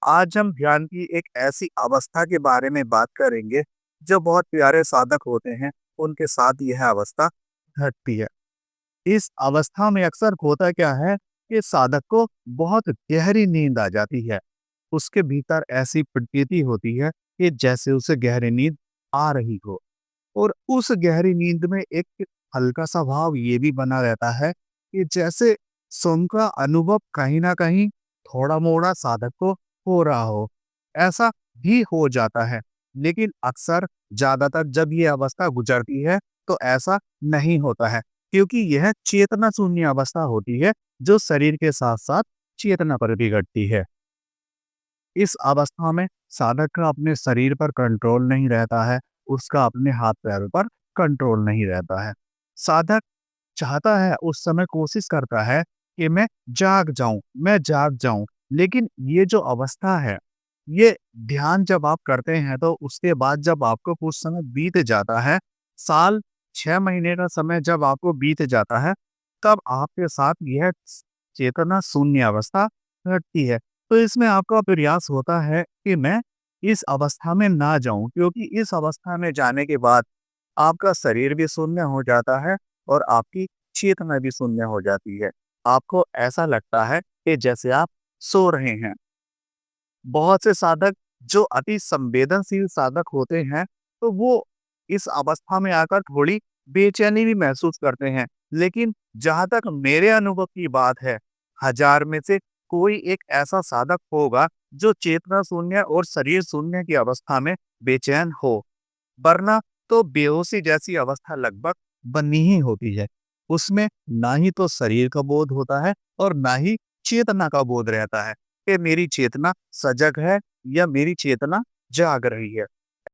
आज हम ध्यान की एक ऐसी अवस्था के बारे में बात करेंगे जो बहुत प्यारे साधक होते हैं, उनके साथ यह अवस्था घटती है। इस अवस्था में अक्सर होता क्या है कि साधक को बहुत गहरी नींद आ जाती है। उसके भीतर ऐसी प्रतीति होती है कि जैसे उसे गहरी नींद आ रही हो। और उस गहरी नींद में एक हल्का सा भाव ये भी बना रहता है कि जैसे सुन का अनुभव कहीं ना कहीं थोड़ा मोड़ा साधक को हो रहा हो। ऐसा भी हो जाता है, लेकिन अक्सर ज्यादातर जब ये अवस्था गुजरती है तो ऐसा नहीं होता है, क्योंकि यह चेतना शून्य अवस्था होती है जो शरीर के साथ साथ चेतना पर भी घटती है। इस अवस्था में साधक का अपने शरीर पर कंट्रोल नहीं रहता है, उसका अपने हाथ पैरों पर कंट्रोल नहीं रहता है। साधक चाहता है, उस समय कोशिश करता है कि मैं जाग जाऊं, लेकिन ये जो अवस्था है, ये ध्यान जब आप करते हैं तो उसके बाद जब आपको कुछ समय बीत जाता है, साल 6 महीने का समय जब आपको बीत जाता है, तब आपके साथ यह चेतना शून्य अवस्था घटती है। तो इसमें आपका प्रयास होता है कि मैं इस अवस्था में ना जाऊं, क्योंकि इस अवस्था में जाने के बाद आपका शरीर भी शून्य हो जाता है और आपकी चेतना भी शून्य हो जाती है। आपको ऐसा लगता है कि जैसे आप सो रहे हैं। बहुत से साधक जो अति संवेदनशील साधक होते हैं, तो वो इस अवस्था में आकर थोड़ी बेचैनी भी महसूस करते हैं। लेकिन जहाँ तक मेरे अनुभव की बात है, हजार में से कोई एक ऐसा साधक होगा जो चेतना शून्य और शरीर शून्य की अवस्था में बेचैन हो। वरना तो बेहोशी जैसी अवस्था लगभग बनी ही होती है। उसमें ना ही तो शरीर का बोध होता है और ना ही चेतना का बोध रहता है कि मेरी चेतना सजग है या मेरी चेतना जाग रही है।